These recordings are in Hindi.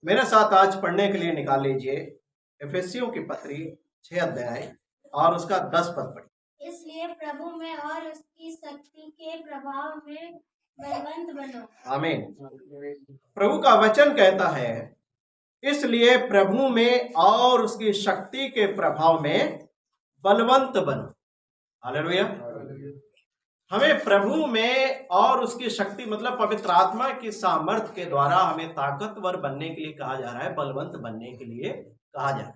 मेरे साथ आज पढ़ने के लिए निकाल लीजिए एफेसियों की पत्री 6 अध्याय और उसका 10 पद पढ़िए। इसलिए प्रभु में और उसकी शक्ति के प्रभाव में बलवंत बनो। आमीन। प्रभु का वचन कहता है, इसलिए प्रभु में और उसकी शक्ति के प्रभाव में बलवंत बनो। हालेलुया। हमें प्रभु में और उसकी शक्ति मतलब पवित्र आत्मा की सामर्थ्य के द्वारा हमें ताकतवर बनने के लिए कहा जा रहा है, बलवंत बनने के लिए कहा जा रहा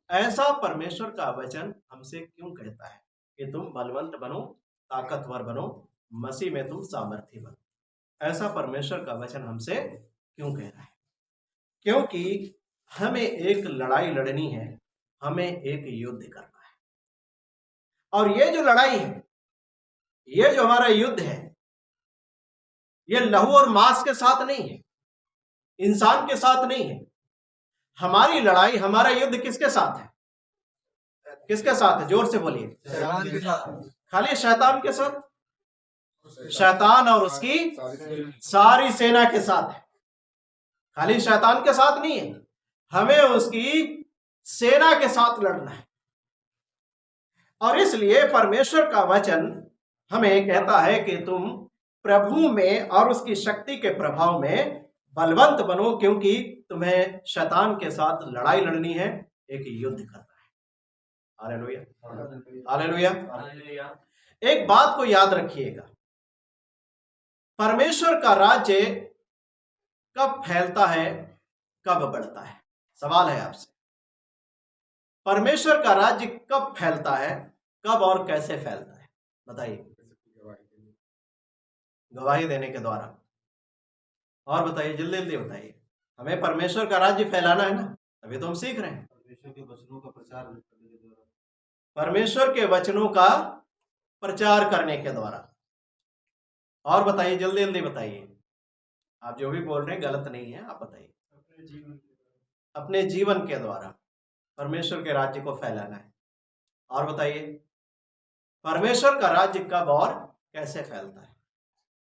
है। ऐसा परमेश्वर का वचन हमसे क्यों कहता है कि तुम बलवंत बनो, ताकतवर बनो, मसीह में तुम सामर्थ्य बनो? ऐसा परमेश्वर का वचन हमसे क्यों कह रहा है? क्योंकि हमें एक लड़ाई लड़नी है, हमें एक युद्ध करना है। और ये जो लड़ाई है, ये जो हमारा युद्ध है, ये लहू और मांस के साथ नहीं है, इंसान के साथ नहीं है। हमारी लड़ाई, हमारा युद्ध किसके साथ है? किसके साथ है? जोर से बोलिए। शैतान के साथ। खाली शैतान के साथ? शैतान और उसकी सारी सेना के साथ है। खाली शैतान के साथ नहीं है, हमें उसकी सेना के साथ लड़ना है। और इसलिए परमेश्वर का वचन हमें कहता है कि तुम प्रभु में और उसकी शक्ति के प्रभाव में बलवंत बनो, क्योंकि तुम्हें शैतान के साथ लड़ाई लड़नी है, एक युद्ध करना है। Hallelujah, hallelujah. एक बात को याद रखिएगा, परमेश्वर का राज्य कब फैलता है, कब बढ़ता है? सवाल है आपसे, परमेश्वर का राज्य कब फैलता है, कब और कैसे फैलता है? बताइए। गवाही देने के द्वारा। और बताइए, जल्दी जल्दी बताइए। हमें परमेश्वर का राज्य फैलाना है ना, अभी तो हम सीख रहे हैं। परमेश्वर के वचनों का प्रचार करने के द्वारा। परमेश्वर के वचनों का प्रचार करने के द्वारा। और बताइए, जल्दी जल्दी बताइए। आप जो भी बोल रहे हैं गलत नहीं है, आप बताइए। अपने जीवन के द्वारा परमेश्वर के राज्य को फैलाना है। और बताइए, परमेश्वर का राज्य कब और कैसे फैलता है?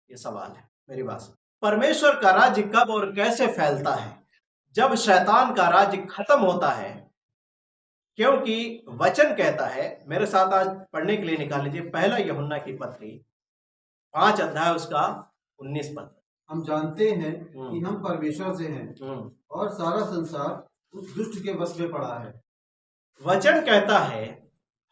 ये सवाल है, मेरी बात सुन। परमेश्वर का राज्य कब और कैसे फैलता है? जब शैतान का राज्य खत्म होता है। क्योंकि वचन कहता है, मेरे साथ आज पढ़ने के लिए निकाल लीजिए पहला यूहन्ना की पत्री 5 अध्याय उसका 19 पद। हम जानते हैं कि हम परमेश्वर से हैं और सारा संसार उस दुष्ट के वश में पड़ा है। वचन कहता है,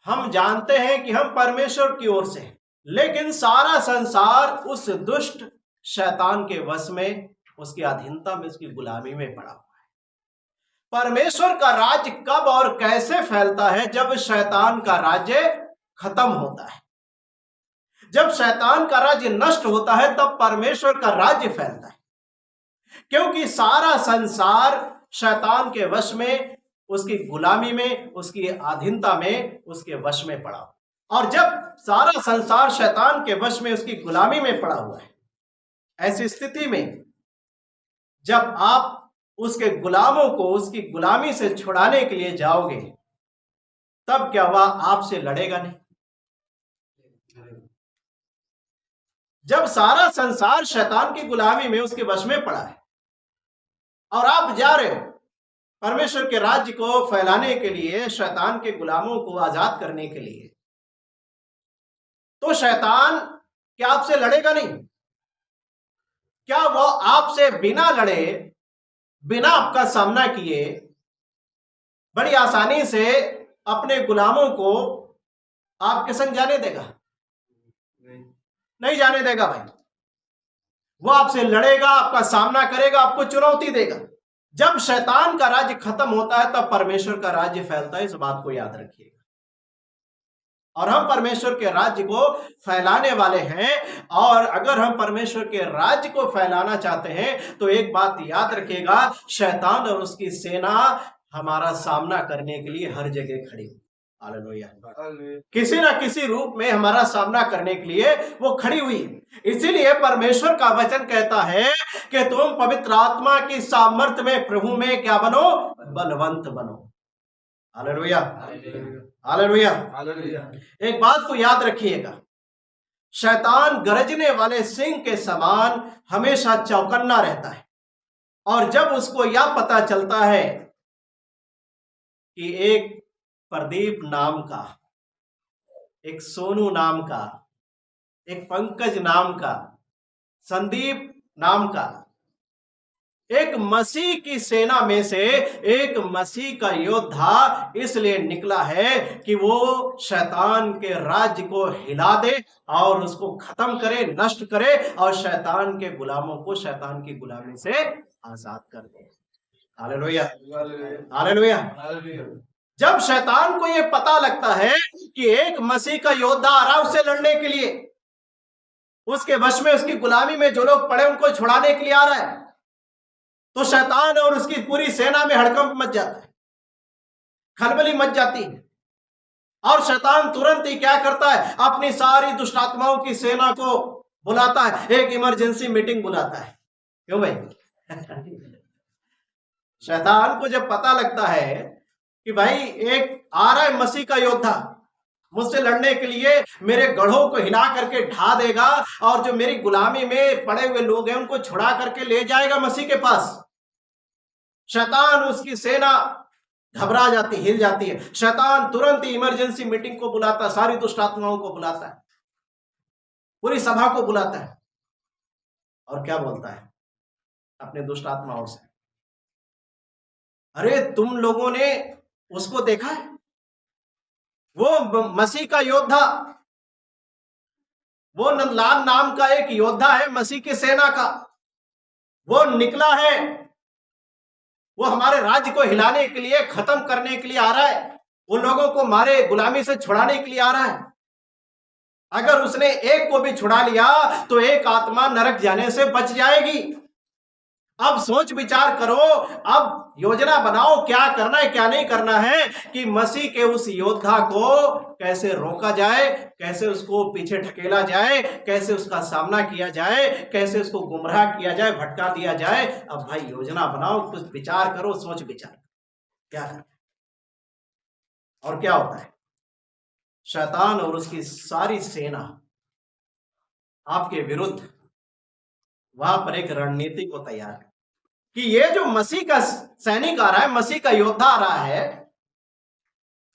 हम जानते हैं कि हम परमेश्वर की ओर से हैं, लेकिन सारा संसार उस दुष्ट शैतान के वश में, उसकी अधीनता में, उसकी गुलामी में पड़ा हुआ है। परमेश्वर का राज्य कब और कैसे फैलता है? जब शैतान का राज्य खत्म होता है, जब शैतान का राज्य नष्ट होता है, तब परमेश्वर का राज्य फैलता है। क्योंकि सारा संसार शैतान के वश में, उसकी गुलामी में, उसकी अधीनता में, उसके वश में पड़ा। और जब सारा संसार शैतान के वश में, उसकी गुलामी में पड़ा हुआ है, ऐसी स्थिति में जब आप उसके गुलामों को उसकी गुलामी से छुड़ाने के लिए जाओगे, तब क्या वह आपसे लड़ेगा नहीं? जब सारा संसार शैतान की गुलामी में, उसके वश में पड़ा है, और आप जा रहे हो परमेश्वर के राज्य को फैलाने के लिए, शैतान के गुलामों को आजाद करने के लिए, तो शैतान क्या आपसे लड़ेगा नहीं? क्या वो आपसे बिना लड़े, बिना आपका सामना किए, बड़ी आसानी से अपने गुलामों को आपके संग जाने देगा? नहीं जाने देगा भाई। वो आपसे लड़ेगा, आपका सामना करेगा, आपको चुनौती देगा। जब शैतान का राज्य खत्म होता है, तब परमेश्वर का राज्य फैलता है। इस बात को याद रखिएगा। और हम परमेश्वर के राज्य को फैलाने वाले हैं, और अगर हम परमेश्वर के राज्य को फैलाना चाहते हैं, तो एक बात याद रखिएगा, शैतान और उसकी सेना हमारा सामना करने के लिए हर जगह खड़ी। हालेलुया। किसी ना किसी रूप में हमारा सामना करने के लिए वो खड़ी हुई। इसीलिए परमेश्वर का वचन कहता है कि तुम पवित्र आत्मा की सामर्थ्य में, प्रभु में क्या बनो? बलवंत बनो। Hallelujah, hallelujah, hallelujah. एक बात को याद रखिएगा, शैतान गरजने वाले सिंह के समान हमेशा चौकन्ना रहता है। और जब उसको यह पता चलता है कि एक प्रदीप नाम का, एक सोनू नाम का, एक पंकज नाम का, संदीप नाम का एक मसीह की सेना में से एक मसीह का योद्धा इसलिए निकला है कि वो शैतान के राज्य को हिला दे और उसको खत्म करे, नष्ट करे और शैतान के गुलामों को शैतान की गुलामी से आजाद कर दे। Hallelujah, hallelujah. जब शैतान को ये पता लगता है कि एक मसीह का योद्धा आ रहा है उससे लड़ने के लिए, उसके वश में, उसकी गुलामी में जो लोग पड़े उनको छुड़ाने के लिए आ रहा है, तो शैतान और उसकी पूरी सेना में हड़कंप मच जाता है, खलबली मच जाती है। और शैतान तुरंत ही क्या करता है, अपनी सारी दुष्ट आत्माओं की सेना को बुलाता है, एक इमरजेंसी मीटिंग बुलाता है। क्यों भाई? शैतान को जब पता लगता है कि भाई एक आ रहा है मसीह का योद्धा, मुझसे लड़ने के लिए मेरे गढ़ों को हिला करके ढा देगा और जो मेरी गुलामी में पड़े हुए लोग हैं उनको छुड़ा करके ले जाएगा मसीह के पास, शैतान, उसकी सेना घबरा जाती, हिल जाती है। शैतान तुरंत ही इमरजेंसी मीटिंग को बुलाता है, सारी दुष्ट आत्माओं को बुलाता है, पूरी सभा को बुलाता है और क्या बोलता है अपने दुष्ट आत्माओं से, अरे तुम लोगों ने उसको देखा है, वो मसीह का योद्धा, वो नंदलाल नाम का एक योद्धा है मसीह की सेना का, वो निकला है, वो हमारे राज्य को हिलाने के लिए, खत्म करने के लिए आ रहा है, उन लोगों को हमारे गुलामी से छुड़ाने के लिए आ रहा है। अगर उसने एक को भी छुड़ा लिया तो एक आत्मा नरक जाने से बच जाएगी। अब सोच विचार करो, अब योजना बनाओ, क्या करना है क्या नहीं करना है कि मसीह के उस योद्धा को कैसे रोका जाए, कैसे उसको पीछे ढकेला जाए, कैसे उसका सामना किया जाए, कैसे उसको गुमराह किया जाए, भटका दिया जाए। अब भाई योजना बनाओ, कुछ विचार करो, सोच विचार क्या करना। और क्या होता है, शैतान और उसकी सारी सेना आपके विरुद्ध वहां पर एक रणनीति को तैयार है कि ये जो मसीह का सैनिक आ रहा है, मसीह का योद्धा आ रहा है,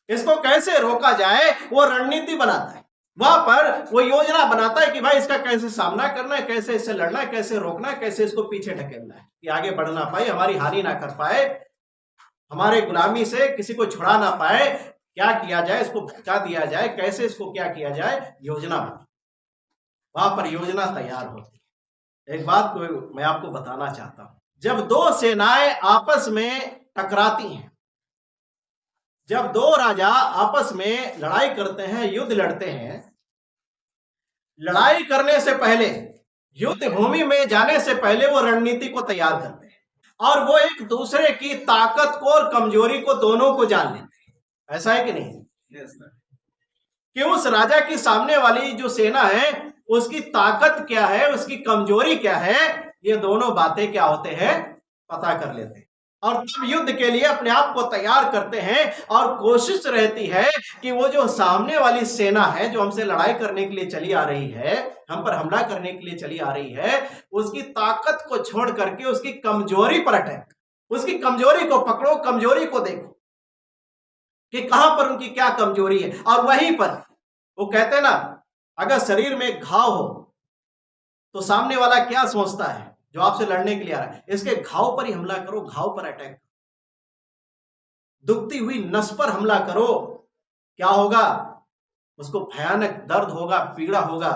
इसको कैसे रोका जाए, वो रणनीति बनाता है। वहां पर वो योजना बनाता है कि भाई इसका कैसे सामना करना है, कैसे इससे लड़ना है, कैसे रोकना है, कैसे इसको पीछे ढकेलना है कि आगे बढ़ ना पाए, हमारी हानि ना कर पाए, हमारे गुलामी से किसी को छुड़ा ना पाए। क्या किया जाए, इसको भटका दिया जाए, कैसे इसको क्या किया जाए, योजना बना। वहां पर योजना तैयार होती है। एक बात को मैं आपको बताना चाहता हूं, जब दो सेनाएं आपस में टकराती हैं, जब दो राजा आपस में लड़ाई करते हैं, युद्ध लड़ते हैं, लड़ाई करने से पहले, युद्ध भूमि में जाने से पहले वो रणनीति को तैयार करते हैं और वो एक दूसरे की ताकत को और कमजोरी को दोनों को जान लेते हैं। ऐसा है कि नहीं? कि उस राजा की सामने वाली जो सेना है उसकी ताकत क्या है, उसकी कमजोरी क्या है, ये दोनों बातें क्या होते हैं, पता कर लेते हैं और तब युद्ध के लिए अपने आप को तैयार करते हैं और कोशिश रहती है कि वो जो सामने वाली सेना है जो हमसे लड़ाई करने के लिए चली आ रही है, हम पर हमला करने के लिए चली आ रही है, उसकी ताकत को छोड़ करके उसकी कमजोरी पर अटैक, उसकी कमजोरी को पकड़ो, कमजोरी को देखो कि कहां पर उनकी क्या कमजोरी है। और वहीं पर वो कहते हैं ना, अगर शरीर में घाव हो तो सामने वाला क्या सोचता है जो आपसे लड़ने के लिए आ रहा है, इसके घाव पर ही हमला करो, घाव पर अटैक, दुखती हुई नस पर हमला करो। क्या होगा, उसको भयानक दर्द होगा, पीड़ा होगा,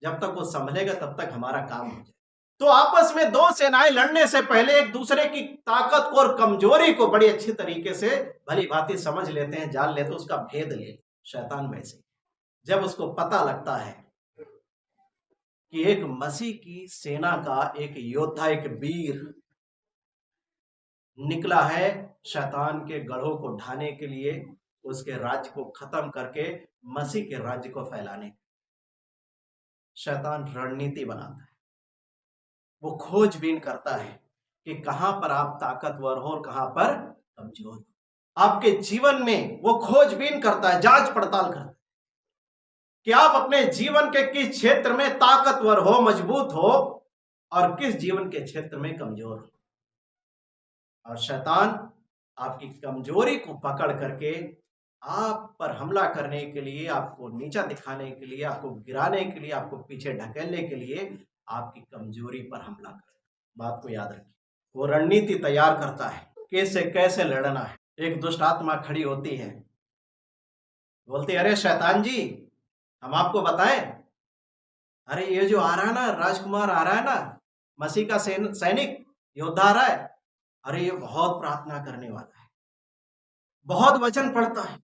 जब तक वो संभलेगा तब तक हमारा काम हो जाए। तो आपस में दो सेनाएं लड़ने से पहले एक दूसरे की ताकत को और कमजोरी को बड़ी अच्छी तरीके से भली भांति समझ लेते हैं, जान लेते हैं, उसका भेद ले। शैतान वैसे जब उसको पता लगता है कि एक मसीह की सेना का एक योद्धा, एक वीर निकला है शैतान के गढ़ों को ढाने के लिए, उसके राज्य को खत्म करके मसीह के राज्य को फैलाने, शैतान रणनीति बनाता है। वो खोजबीन करता है कि कहां पर आप ताकतवर हो और कहां पर कमजोर हो। आपके जीवन में वो खोजबीन करता है, जांच पड़ताल करता है कि आप अपने जीवन के किस क्षेत्र में ताकतवर हो, मजबूत हो और किस जीवन के क्षेत्र में कमजोर हो। और शैतान आपकी कमजोरी को पकड़ करके आप पर हमला करने के लिए, आपको नीचा दिखाने के लिए, आपको गिराने के लिए, आपको पीछे ढकेलने के लिए आपकी कमजोरी पर हमला करता है। बात को याद रखिए, वो रणनीति तैयार करता है कैसे कैसे लड़ना है। एक दुष्ट आत्मा खड़ी होती है, बोलती है, अरे शैतान जी, हम आपको बताएं, अरे ये जो आ रहा है ना, राजकुमार आ रहा है ना, मसीह का सैनिक योद्धा आ रहा है, अरे ये बहुत प्रार्थना करने वाला है, बहुत वचन पढ़ता है,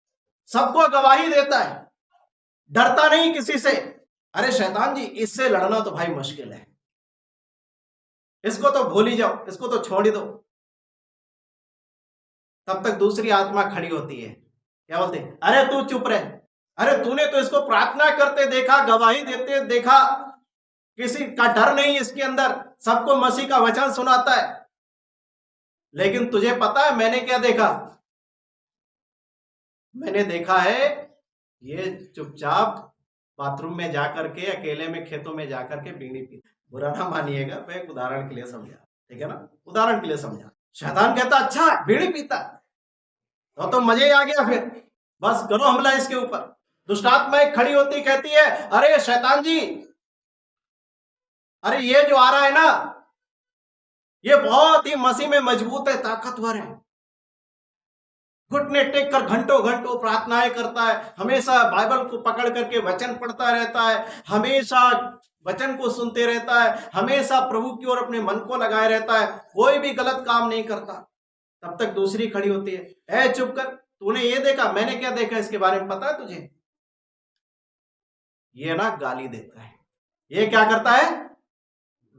सबको गवाही देता है, डरता नहीं किसी से। अरे शैतान जी, इससे लड़ना तो भाई मुश्किल है, इसको तो भूल ही जाओ, इसको तो छोड़ ही दो। तब तक दूसरी आत्मा खड़ी होती है, क्या बोलते, अरे तू चुप रहे, अरे तूने तो इसको प्रार्थना करते देखा, गवाही देते देखा, किसी का डर नहीं इसके अंदर, सबको मसीह का वचन सुनाता है, लेकिन तुझे पता है मैंने क्या देखा? मैंने देखा है ये चुपचाप बाथरूम में जाकर के, अकेले में खेतों में जाकर के बीड़ी पी। बुरा ना मानिएगा, मैं एक उदाहरण के लिए समझा, ठीक है ना, उदाहरण के लिए समझा। शैतान कहता अच्छा बीड़ी पीता, तो मजे ही आ गया, फिर बस करो हमला इसके ऊपर। दुष्टात्मा खड़ी होती कहती है, अरे शैतान जी, अरे ये जो आ रहा है ना, ये बहुत ही मसीह में मजबूत है, ताकतवर है, घुटने टेक कर घंटों घंटों प्रार्थनाएं करता है, हमेशा बाइबल को पकड़ करके वचन पढ़ता रहता है, हमेशा वचन को सुनते रहता है, हमेशा प्रभु की ओर अपने मन को लगाए रहता है, कोई भी गलत काम नहीं करता। तब तक दूसरी खड़ी होती है, ए चुप कर, तूने ये देखा, मैंने क्या देखा, इसके बारे में पता है तुझे? ये ना गाली देता है। ये क्या करता है?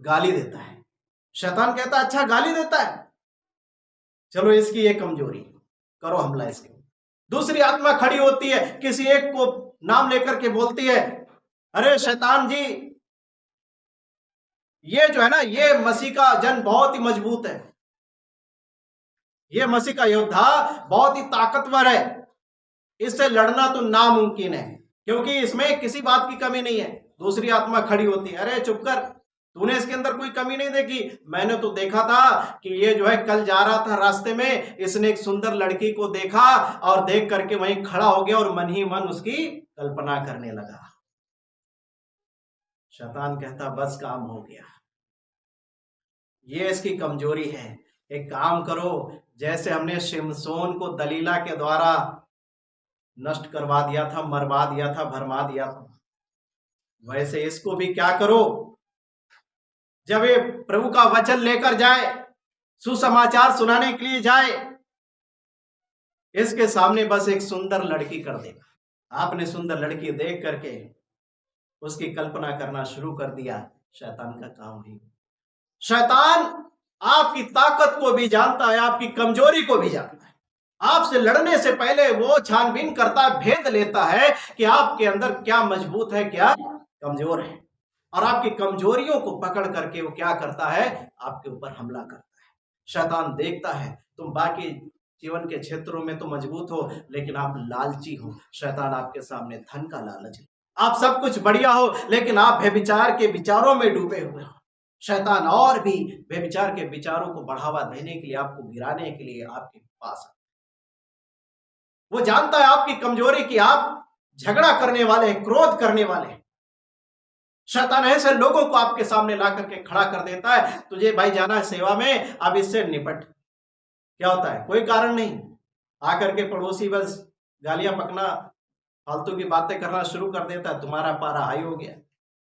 गाली देता है। शैतान कहता अच्छा गाली देता है, चलो इसकी ये कमजोरी, करो हमला इसके। दूसरी आत्मा खड़ी होती है, किसी एक को नाम लेकर के बोलती है, अरे शैतान जी, ये जो है ना, ये मसीह का जन बहुत ही मजबूत है, ये मसीह का योद्धा बहुत ही ताकतवर है, इससे लड़ना तो नामुमकिन है, क्योंकि इसमें किसी बात की कमी नहीं है। दूसरी आत्मा खड़ी होती है, अरे चुप कर, तूने इसके अंदर कोई कमी नहीं देखी, मैंने तो देखा था कि ये जो है कल जा रहा था रास्ते में, इसने एक सुंदर लड़की को देखा और देख करके वहीं खड़ा हो गया और मन ही मन उसकी कल्पना करने लगा। शैतान कहता बस काम हो गया, ये इसकी कमजोरी है। एक काम करो, जैसे हमने शिमशोन को दलीला के द्वारा नष्ट करवा दिया था, मरवा दिया था, भरमा दिया था, वैसे इसको भी क्या करो, जब ये प्रभु का वचन लेकर जाए, सुसमाचार सुनाने के लिए जाए, इसके सामने बस एक सुंदर लड़की कर देगा। आपने सुंदर लड़की देख करके उसकी कल्पना करना शुरू कर दिया, शैतान का काम है। शैतान आपकी ताकत को भी जानता है, आपकी कमजोरी को भी जानता है। आपसे लड़ने से पहले वो छानबीन करता है, भेद लेता है कि आपके अंदर क्या मजबूत है, क्या कमजोर है, और आपकी कमजोरियों को पकड़ करके वो क्या करता है, आपके ऊपर हमला करता है। शैतान देखता है तुम बाकी जीवन के क्षेत्रों में तो मजबूत हो, लेकिन आप लालची हो। शैतान आपके सामने धन का लालच है, आप सब कुछ बढ़िया हो, लेकिन आप व्यभिचार के विचारों में डूबे हुए हो। शैतान और भी व्यभिचार के विचारों को बढ़ावा देने के लिए, आपको गिराने के लिए आपके पास, वो जानता है आपकी कमजोरी की, आप झगड़ा करने वाले, क्रोध करने वाले। शैतान ऐसे लोगों को आपके सामने ला करके खड़ा कर देता है, तुझे भाई जाना है सेवा में, अब इससे निपट। क्या होता है, कोई कारण नहीं, आकर के पड़ोसी बस गालियां पकना, फालतू की बातें करना शुरू कर देता है, तुम्हारा पारा हाई हो गया,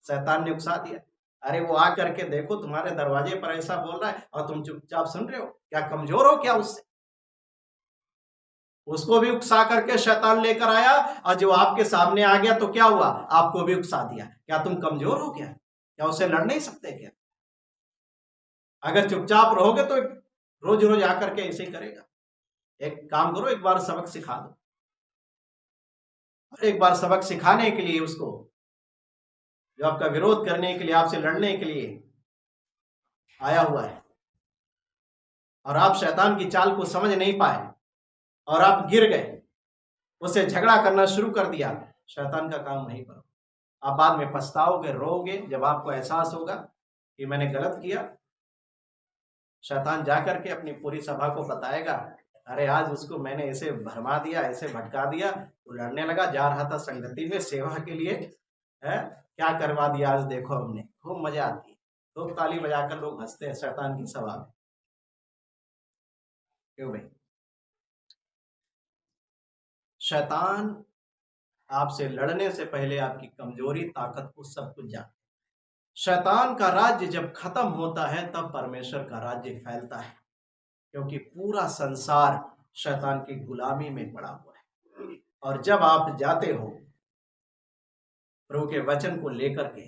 शैतान ने उकसा दिया। अरे वो आकर के देखो तुम्हारे दरवाजे पर ऐसा बोल रहा है और तुम चुपचाप सुन रहे हो, क्या कमजोर हो क्या उससे? उसको भी उकसा करके शैतान लेकर आया, और जो आपके सामने आ गया तो क्या हुआ, आपको भी उकसा दिया। क्या तुम कमजोर हो क्या उससे लड़ नहीं सकते क्या? अगर चुपचाप रहोगे तो रोज रोज आकर के ऐसे ही करेगा। एक काम करो, एक बार सबक सिखा दो, और एक बार सबक सिखाने के लिए उसको, जो आपका विरोध करने के लिए, आपसे लड़ने के लिए आया हुआ है, और आप शैतान की चाल को समझ नहीं पाए और आप गिर गए, उससे झगड़ा करना शुरू कर दिया, शैतान का काम वहीं पर। आप बाद में पछताओगे, रोओगे, जब आपको एहसास होगा कि मैंने गलत किया, शैतान जाकर के अपनी पूरी सभा को बताएगा, अरे आज उसको मैंने ऐसे भरमा दिया, ऐसे भटका दिया, वो लड़ने लगा, जा रहा था संगति में सेवा के लिए, है क्या करवा दिया आज देखो हमने। खूब मजा आती है, खूब ताली बजाकर लोग हंसते हैं शैतान की सभा में। क्यों भाई? शैतान आपसे लड़ने से पहले आपकी कमजोरी, ताकत को सब कुछ जानता है। शैतान का राज्य जब खत्म होता है तब परमेश्वर का राज्य फैलता है, क्योंकि पूरा संसार शैतान की गुलामी में पड़ा हुआ है। और जब आप जाते हो प्रभु के वचन को लेकर के,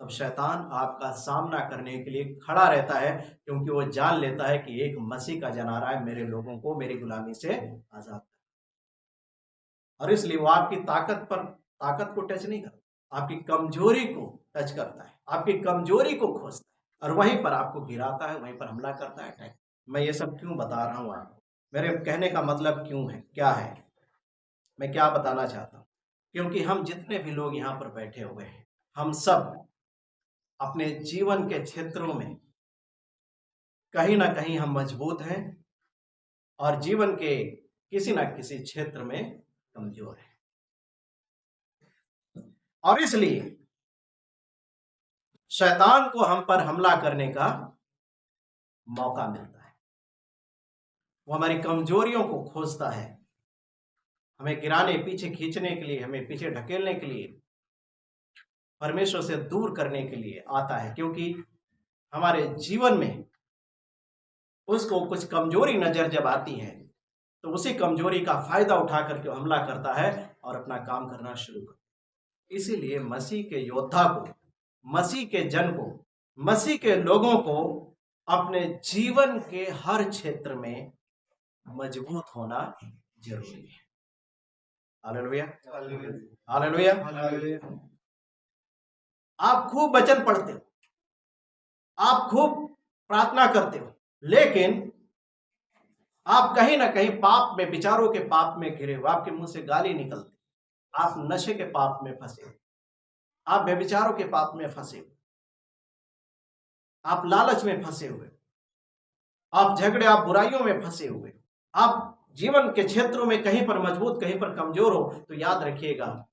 तब शैतान आपका सामना करने के लिए खड़ा रहता है, क्योंकि वो जान लेता है कि एक मसीह का जन आ रहा है मेरे लोगों को मेरी गुलामी से आजाद कर। और इसलिए वो आपकी ताकत को टच नहीं करता, आपकी कमजोरी को टच करता है, आपकी कमजोरी को खोजता है और वहीं पर आपको गिराता है, वहीं पर हमला करता है। मैं ये सब क्यों बता रहा हूँ आपको? मेरे कहने का मतलब क्यों है, क्या है, मैं क्या बताना चाहता हूँ? क्योंकि हम जितने भी लोग यहाँ पर बैठे हुए हैं, हम सब अपने जीवन के क्षेत्रों में कहीं ना कहीं हम मजबूत हैं और जीवन के किसी ना किसी क्षेत्र में कमजोर है। और इसलिए शैतान को हम पर हमला करने का मौका मिलता है। वो हमारी कमजोरियों को खोजता है, हमें गिराने, पीछे खींचने के लिए, हमें पीछे ढकेलने के लिए, परमेश्वर से दूर करने के लिए आता है, क्योंकि हमारे जीवन में उसको कुछ कमजोरी नजर जब आती है तो उसी कमजोरी का फायदा उठा करके हमला करता है और अपना काम करना शुरू करता है। इसीलिए मसीह के योद्धा को, मसीह के जन को, मसीह के लोगों को अपने जीवन के हर क्षेत्र में मजबूत होना जरूरी है। Hallelujah, hallelujah. आप खूब वचन पढ़ते हो, आप खूब प्रार्थना करते हो, लेकिन आप कहीं ना कहीं पाप में, विचारों के पाप में घिरे हो, आपके मुंह से गाली निकलती, आप नशे के पाप में फंसे हो, आप व्यभिचारों के पाप में फंसे हो, आप लालच में फंसे हुए, आप झगड़े, आप बुराइयों में फंसे हुए, आप जीवन के क्षेत्रों में कहीं पर मजबूत, कहीं पर कमजोर हो, तो याद रखिएगा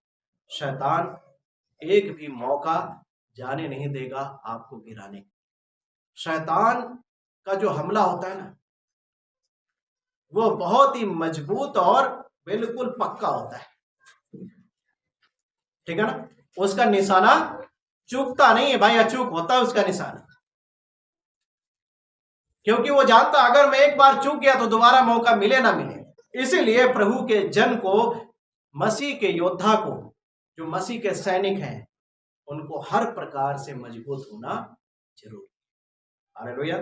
शैतान एक भी मौका जाने नहीं देगा आपको गिराने। शैतान का जो हमला होता है ना, वो बहुत ही मजबूत और बिल्कुल पक्का होता है, ठीक है ना। उसका निशाना चूकता नहीं है भाई, अचूक होता है उसका निशाना, क्योंकि वो जानता अगर मैं एक बार चूक गया तो दोबारा मौका मिले ना मिले। इसीलिए प्रभु के जन को, मसीह के योद्धा को, जो मसीह के सैनिक हैं, उनको हर प्रकार से मजबूत होना जरूरी है। हालेलुया।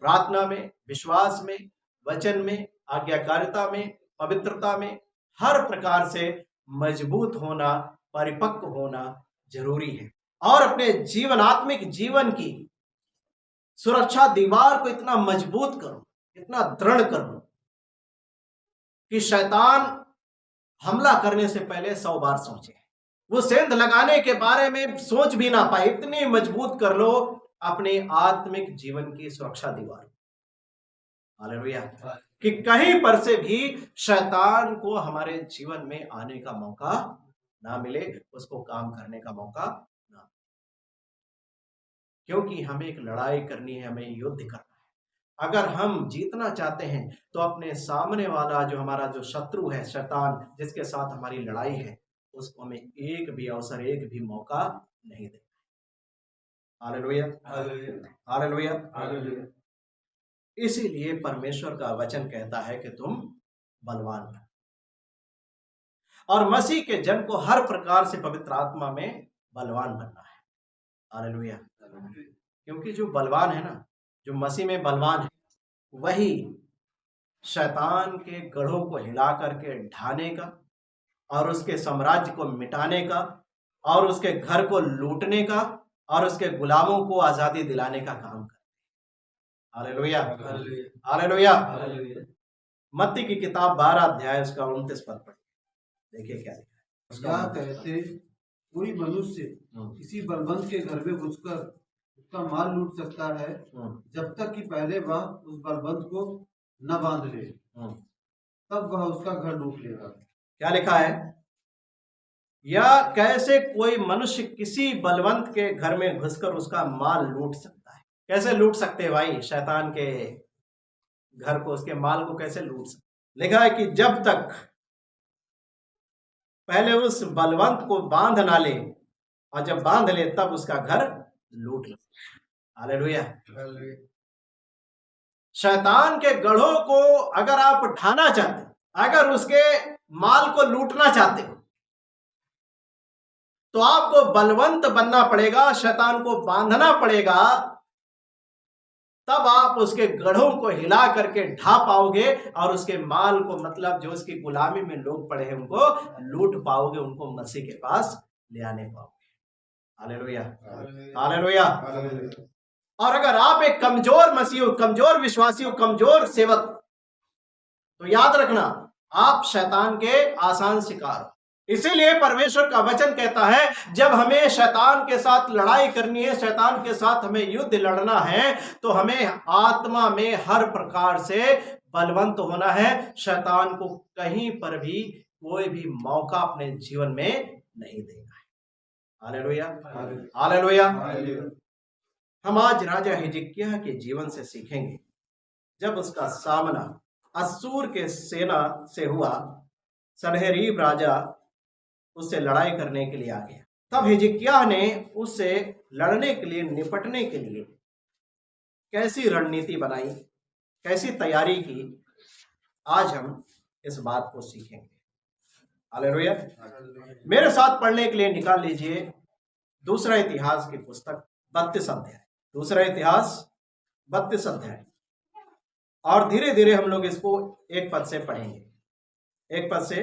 प्रार्थना में, विश्वास में, वचन में, आज्ञाकारिता में, पवित्रता में, हर प्रकार से मजबूत होना, परिपक्व होना जरूरी है। और अपने जीवन, आत्मिक जीवन की सुरक्षा दीवार को इतना मजबूत करो, इतना दृढ़ करो कि शैतान हमला करने से पहले 100 बार सोचे, वो सेंध लगाने के बारे में सोच भी ना पाए। इतनी मजबूत कर लो अपने आत्मिक जीवन की सुरक्षा दीवार। हालेलुया। कि कहीं पर से भी शैतान को हमारे जीवन में आने का मौका ना मिले, उसको काम करने का मौका ना, क्योंकि हमें एक लड़ाई करनी है, हमें युद्ध करना है। अगर हम जीतना चाहते हैं तो अपने सामने वाला जो हमारा जो शत्रु है, शैतान, जिसके साथ हमारी लड़ाई है, उसको हमें एक भी अवसर, एक भी मौका नहीं देना। Hallelujah, hallelujah, hallelujah. इसीलिए परमेश्वर का वचन कहता है कि तुम बलवान बनो, और मसीह के जन को हर प्रकार से पवित्र आत्मा में बलवान बनना है। हालेलुया। क्योंकि जो बलवान है ना, जो मसीह में बलवान है, वही शैतान के गढ़ों को हिला करके ढाने का और उसके साम्राज्य को मिटाने का और उसके घर को लूटने का और उसके गुलामों को आजादी दिलाने का काम करते हैं। Hallelujah, hallelujah. मत्ती की किताब 12 अध्याय उसका 29 पद पढ़िए, देखिए क्या लिखा है। क्या कहते कोई मनुष्य किसी बलवंत के घर में घुसकर उसका माल लूट सकता है, जब तक कि पहले वह उस बलवंत को न बांध ले, तब वह उसका घर लूट लेगा। क्या लिखा है? या कैसे कोई मनुष्य किसी बलवंत के घर में घुसकर उसका माल लूट सकता है? कैसे लूट सकते हैं भाई? शैतान के घर को, उसके माल को कैसे लूट सकते? लिखा है कि जब तक पहले उस बलवंत को बांध ना ले, और जब बांध ले तब उसका घर लूट ले। हालेलुया। शैतान के गढ़ों को अगर आप ढाना चाहते, अगर उसके माल को लूटना चाहते हो, तो आपको बलवंत बनना पड़ेगा, शैतान को बांधना पड़ेगा, तब आप उसके गढ़ों को हिला करके ढा पाओगे और उसके माल को, मतलब जो उसकी गुलामी में लोग पड़े हैं, उनको लूट पाओगे, उनको मसीह के पास ले आने पाओगे। Hallelujah, hallelujah. और अगर आप एक कमजोर मसीह हो, कमजोर विश्वासी हो, कमजोर सेवक, तो याद रखना आप शैतान के आसान शिकार हो। इसीलिए परमेश्वर का वचन कहता है जब हमें शैतान के साथ लड़ाई करनी है, शैतान के साथ हमें युद्ध लड़ना है, तो हमें आत्मा में हर प्रकार से बलवंत होना है। शैतान को कहीं पर भी कोई भी मौका अपने जीवन में नहीं देना है। Hallelujah, hallelujah. हम आज राजा हिजकिय्याह के जीवन से सीखेंगे। जब उसका सामना अश्शूर के सेना से हुआ, सनहेरीब राजा उससे लड़ाई करने के लिए आ गया, तब हिजकिय्याह ने उससे लड़ने के लिए, निपटने के लिए कैसी रणनीति बनाई, कैसी तैयारी की, आज हम इस बात को सीखेंगे। हालेलुया। मेरे साथ पढ़ने के लिए निकाल लीजिए दूसरा इतिहास की पुस्तक 32 अध्याय, दूसरा इतिहास 32 अध्याय, और धीरे धीरे हम लोग इसको एक पद से पढ़ेंगे, एक पद से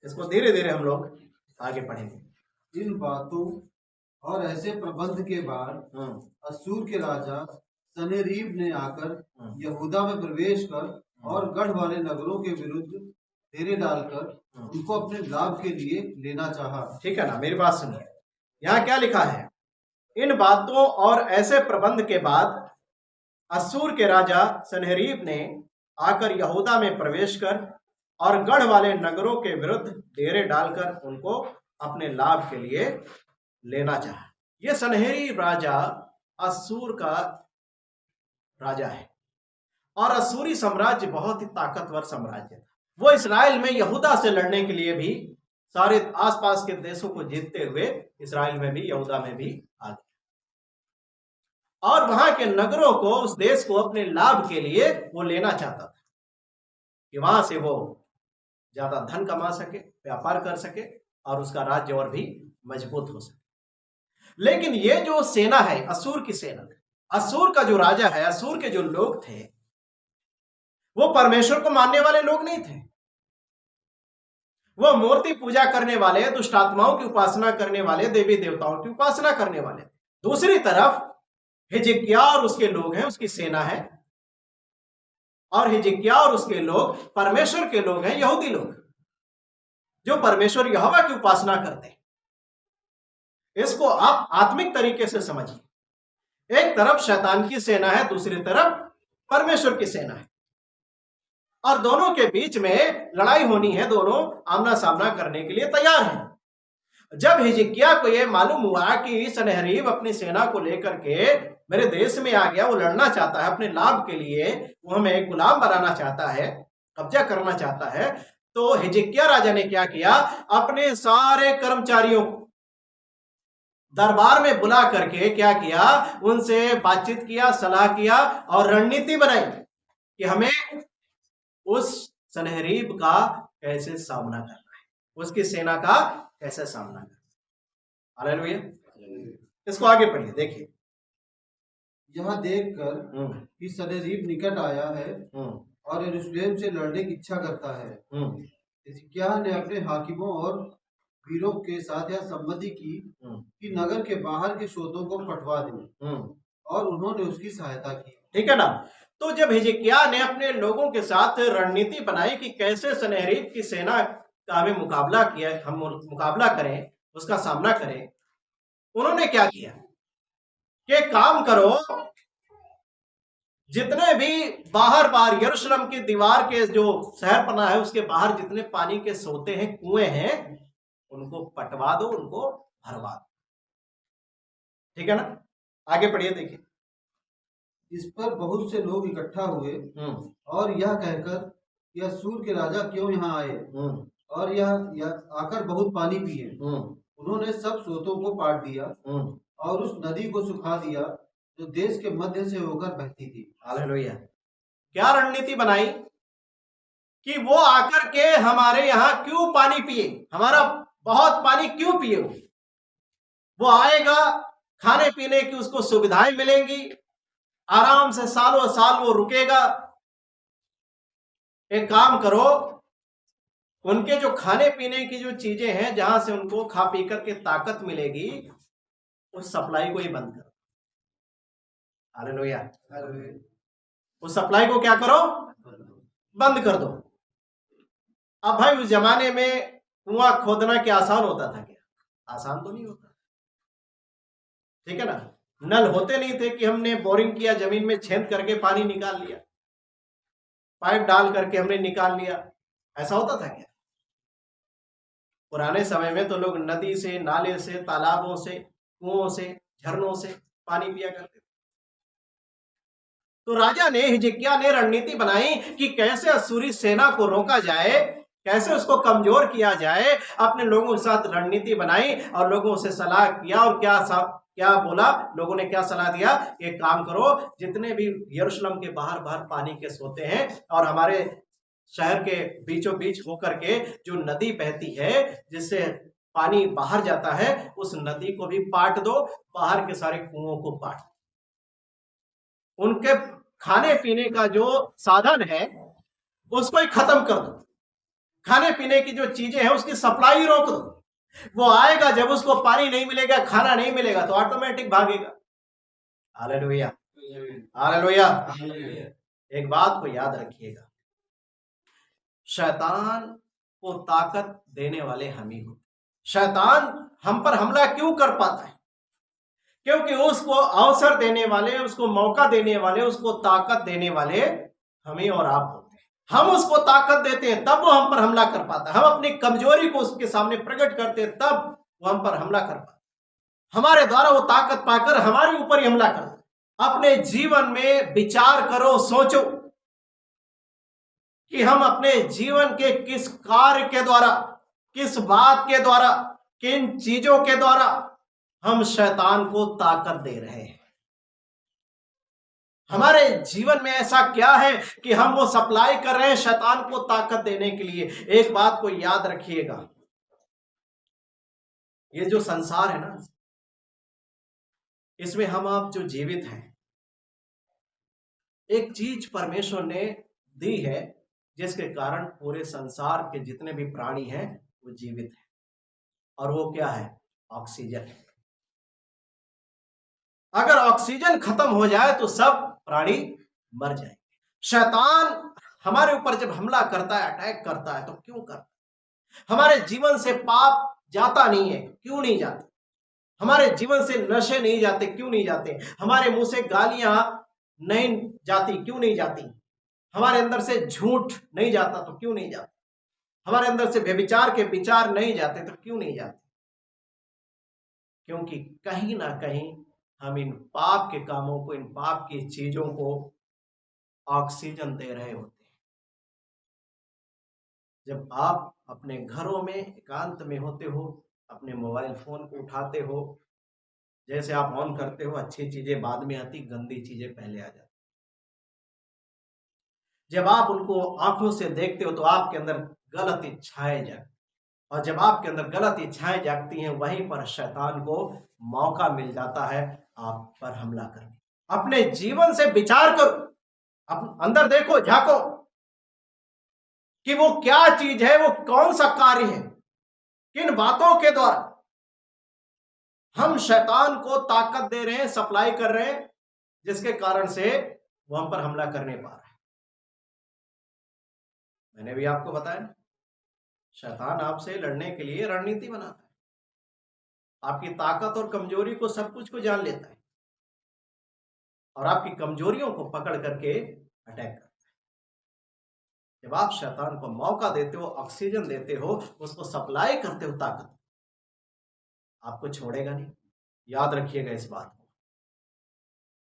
इसको धीरे धीरे हम लोग आगे पढ़ेंगे। इन बातों और ऐसे प्रबंध के बाद अश्शूर के राजा सनहेरीब ने आकर यहूदा में प्रवेश कर और गढ़ वाले नगरों के विरुद्ध डेरे डालकर उनको अपने लाभ के लिए लेना चाहा। ठीक है ना, मेरी बात सुनिए। यहाँ क्या लिखा है? इन बातों और ऐसे प्रबंध के बाद अश्शूर के राजा सनहेरीब ने आकर यहूदा में प्रवेश कर और गढ़ वाले नगरों के विरुद्ध डेरे डालकर उनको अपने लाभ के लिए लेना चाहा। यह सनहेरीब राजा अश्शूर का राजा है, और अश्शूरी साम्राज्य बहुत ही ताकतवर साम्राज्य था। वो इस्राएल में यहूदा से लड़ने के लिए भी सारे आसपास के देशों को जीतते हुए इस्राएल में भी, यहूदा में भी आ गया, और वहां के नगरों को, उस देश को अपने लाभ के लिए वो लेना चाहता था कि वहां से वो ज्यादा धन कमा सके, व्यापार कर सके, और उसका राज्य और भी मजबूत हो सके। लेकिन ये जो सेना है, अश्शूर की सेना, अश्शूर का जो राजा है, अश्शूर के जो लोग थे, वो परमेश्वर को मानने वाले लोग नहीं थे। वो मूर्ति पूजा करने वाले, दुष्ट आत्माओं की उपासना करने वाले, देवी देवताओं की उपासना करने वाले। दूसरी तरफ हिजकिय्याह और उसके लोग हैं, उसकी सेना है, और हिजकिय्याह और उसके लोग परमेश्वर के लोग हैं, यहूदी लोग जो परमेश्वर यहोवा की उपासना करते हैं। इसको आप आत्मिक तरीके से समझिए। एक तरफ शैतान की सेना है, दूसरी तरफ परमेश्वर की सेना है, और दोनों के बीच में लड़ाई होनी है, दोनों आमना सामना करने के लिए तैयार हैं। जब हिजकिय्याह को यह मालूम हुआ कि सनहेरीब अपनी सेना को लेकर के मेरे देश में आ गया, वो लड़ना चाहता है अपने लाभ के लिए, वो हमें गुलाम बनाना चाहता है, कब्जा करना चाहता है, तो हिजकिय्याह राजा ने क्या किया? अपने सारे कर्मचारियों को दरबार में बुला करके क्या किया? उनसे बातचीत किया, सलाह किया, और रणनीति बनाई कि हमें उस सनहेरीब का कैसे सामना करना है, उसकी सेना का कैसे सामना करना है। हालेलुया। इसको आगे पढ़िए, देखिए। यह देखकर कि सनहेरीब निकट आया है और यरूशलेम से लड़ने की इच्छा करता है, हिजकिय्याह ने अपने हाकिमों और वीरों के साथ यह सम्मति की कि नगर के बाहर के स्रोतों को पटवा दें, और उन्होंने उसकी सहायता की। ठीक है ना। तो जब हिजकिय्याह ने अपने लोगों के साथ रणनीति बनाई कि कैसे सनहेरीब की सेना का हमें मुकाबला किया, हम मुकाबला करें, उसका सामना करें, उन्होंने क्या किया? कि काम करो, जितने भी बाहर यरूशलेम की दीवार के जो शहर पना है उसके बाहर जितने पानी के सोते हैं, कुएं हैं, उनको पटवा दो, उनको भरवा दो। ठीक है ना? आगे पढ़िए, देखिए। इस पर बहुत से लोग इकट्ठा हुए और यह कहकर यह अश्शूर के राजा क्यों यहाँ आए और यह आकर बहुत पानी पिए, उन्होंने सब स्रोतों को पाट दिया और उस नदी को सुखा दिया जो देश के मध्य से होकर बहती थी। हालेलुया। क्या रणनीति बनाई कि वो आकर के हमारे यहाँ क्यों पानी पिए, हमारा बहुत पानी क्यों पिए? वो आएगा, खाने पीने की उसको सुविधाएं मिलेंगी, आराम से सालों साल वो रुकेगा। एक काम करो, उनके जो खाने पीने की जो चीजें हैं, जहां से उनको खा पी करके ताकत मिलेगी, उस सप्लाई को ही बंद करो। हालेलुया। उस सप्लाई को क्या करो? बंद कर दो। अब भाई उस जमाने में कुआं खोदना क्या आसान होता था क्या? आसान तो नहीं होता। ठीक है ना? नल होते नहीं थे कि हमने बोरिंग किया, जमीन में छेद करके पानी निकाल लिया, पाइप डाल करके हमने निकाल लिया। ऐसा होता था क्या? पुराने समय में तो लोग नदी से, नाले से, तालाबों से, कुओं से, झरनों से पानी पिया करते थे। तो राजा ने, हिजकिय्याह ने रणनीति बनाई कि कैसे अश्शूरी सेना को रोका जाए, कैसे उसको कमजोर किया जाए। अपने लोगों के साथ रणनीति बनाई और लोगों से सलाह किया। और क्या बोला? लोगों ने क्या सलाह दिया? एक काम करो, जितने भी यरूशलेम के बाहर पानी के सोते हैं और हमारे शहर के बीचों बीच होकर के जो नदी बहती है जिससे पानी बाहर जाता है, उस नदी को भी पाट दो, बाहर के सारे कुओं को पाट दो। उनके खाने पीने का जो साधन है उसको ही खत्म कर दो। खाने पीने की जो चीजें हैं उसकी सप्लाई रोक दो। वो आएगा, जब उसको पानी नहीं मिलेगा, खाना नहीं मिलेगा, तो ऑटोमेटिक भागेगा। Hallelujah, hallelujah. एक बात को याद रखिएगा, शैतान को ताकत देने वाले हम ही होते। शैतान हम पर हमला क्यों कर पाता है? क्योंकि उसको अवसर देने वाले, उसको मौका देने वाले, उसको ताकत देने वाले हम ही और आप होते हैं। हम उसको ताकत देते हैं तब वो हम पर हमला कर पाता है। हम अपनी कमजोरी को उसके सामने प्रकट करते हैं तब वो हम पर हमला कर पाता है। हमारे द्वारा वो ताकत पाकर हमारे ऊपर ही हमला करता है। अपने जीवन में विचार करो, सोचो कि हम अपने जीवन के किस कार्य के द्वारा, किस बात के द्वारा, किन चीजों के द्वारा हम शैतान को ताकत दे रहे हैं। हमारे जीवन में ऐसा क्या है कि हम वो सप्लाई कर रहे हैं शैतान को ताकत देने के लिए? एक बात को याद रखिएगा, ये जो संसार है ना, इसमें हम आप जो जीवित हैं, एक चीज परमेश्वर ने दी है जिसके कारण पूरे संसार के जितने भी प्राणी हैं वो जीवित हैं, और वो क्या है? ऑक्सीजन है। अगर ऑक्सीजन खत्म हो जाए तो सब प्राणी मर जाएंगे। शैतान हमारे ऊपर जब हमला करता है, अटैक करता है, तो क्यों करता है? हमारे जीवन से पाप जाता नहीं है, क्यों नहीं जाते? हमारे जीवन से नशे नहीं जाते, क्यों नहीं जाते? हमारे मुंह से गालियां नहीं जाती, क्यों नहीं जाती? हमारे अंदर से झूठ नहीं जाता तो क्यों नहीं जाता? हमारे अंदर से व्यभिचार के विचार नहीं जाते तो क्यों नहीं जाते? क्योंकि कहीं ना कहीं हम इन पाप के कामों को, इन पाप की चीजों को ऑक्सीजन दे रहे होते हैं। जब आप अपने घरों में एकांत में होते हो, अपने मोबाइल फोन को उठाते हो, जैसे आप ऑन करते हो, अच्छी चीजें बाद में आती, गंदी चीजें पहले आ जाती। जब आप उनको आंखों से देखते हो तो आपके अंदर गलत इच्छाएं जागती, और जब आपके अंदर गलत इच्छाएं जागती हैं, वहीं पर शैतान को मौका मिल जाता है आप पर हमला करने। अपने जीवन से विचार करो, अंदर देखो, झांको कि वो क्या चीज है, वो कौन सा कार्य है, किन बातों के द्वारा हम शैतान को ताकत दे रहे हैं, सप्लाई कर रहे हैं, जिसके कारण से वो हम पर हमला करने पा रहा है। मैंने भी आपको बताया, शैतान आपसे लड़ने के लिए रणनीति बनाता है। आपकी ताकत और कमजोरी को, सब कुछ को जान लेता है। और आपकी कमजोरियों को पकड़ करके अटैक करता है। जब आप शैतान को मौका देते हो, ऑक्सीजन देते हो, उसको सप्लाई करते हो ताकत, आपको छोड़ेगा नहीं। याद रखिएगा इस बात को।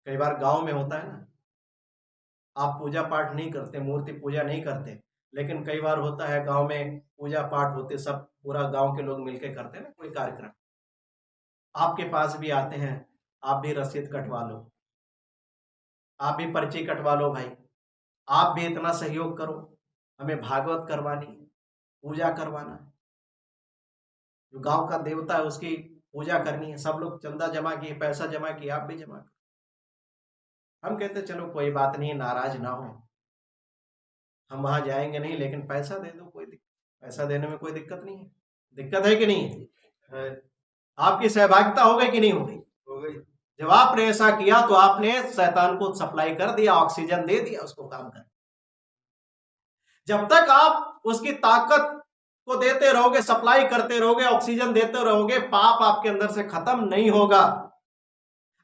कई बार गांव में होता है ना, आप पूजा पाठ नहीं करते, मूर्ति पूजा नहीं करते, लेकिन कई बार होता है गांव में पूजा पाठ होते, सब पूरा गांव के लोग मिलके करते हैं ना कोई कार्यक्रम, आपके पास भी आते हैं, आप भी रसीद कटवा लो, आप भी पर्ची कटवा लो भाई, आप भी इतना सहयोग करो, हमें भागवत करवानी, पूजा करवाना है, जो गांव का देवता है उसकी पूजा करनी है, सब लोग चंदा जमा किए, पैसा जमा किए, आप भी जमा करो। हम कहते चलो कोई बात नहीं, नाराज ना हो, हम वहां जाएंगे नहीं, लेकिन पैसा दे दो, पैसा देने में कोई दिक्कत नहीं है। दिक्कत है कि नहीं है? आपकी सहभागिता हो गई कि नहीं हो गई? हो गई। जब आपने ऐसा किया तो आपने शैतान को सप्लाई कर दिया, ऑक्सीजन दे दिया उसको काम कर। जब तक आप उसकी ताकत को देते रहोगे, सप्लाई करते रहोगे, ऑक्सीजन देते रहोगे, पाप आपके अंदर से खत्म नहीं होगा।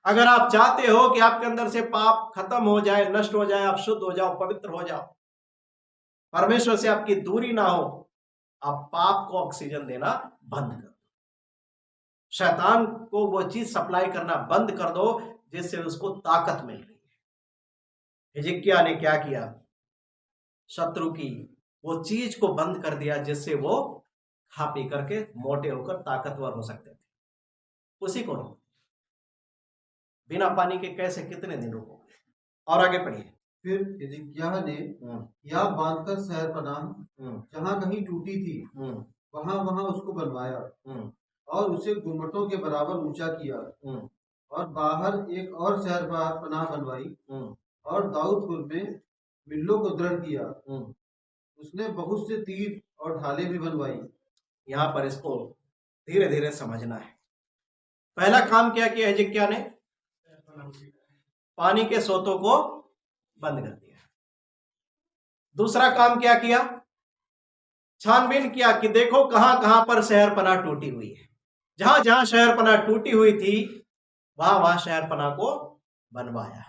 अगर आप चाहते हो कि आपके अंदर से पाप खत्म हो जाए, नष्ट हो जाए, आप शुद्ध हो जाओ, पवित्र हो जाओ, परमेश्वर से आपकी दूरी ना हो, आप पाप को ऑक्सीजन देना बंद कर दो, शैतान को वो चीज सप्लाई करना बंद कर दो जिससे उसको ताकत मिल रही है। हिजकिय्याह ने क्या किया? शत्रु की वो चीज को बंद कर दिया जिससे वो खा पी करके मोटे होकर ताकतवर हो सकते थे, उसी को रोक। बिना पानी के कैसे कितने दिन रुकोगे? और आगे पढ़िए। फिर हिजकिय्याह ने या बांधकर शहरपनाह जहां कहीं टूटी थी वहां वहां उसको बनवाया और उसे गुम्मटों के बराबर ऊंचा किया और बाहर एक और शहरपनाह बनवाई और दाऊदपुर में मिल्लों को दृढ़ किया। उसने बहुत से तीर और ढाले भी बनवाई। यहाँ पर इसको धीरे धीरे समझना है। पहला काम क्या किया हिजकिय्याह ने? पानी के स्रोतों को बंद कर दिया। दूसरा काम क्या किया? छानबीन किया कि देखो कहां कहां पर शहरपनाह टूटी हुई है। जहां जहां शहरपनाह टूटी हुई थी वहां वहां शहरपनाह को बनवाया।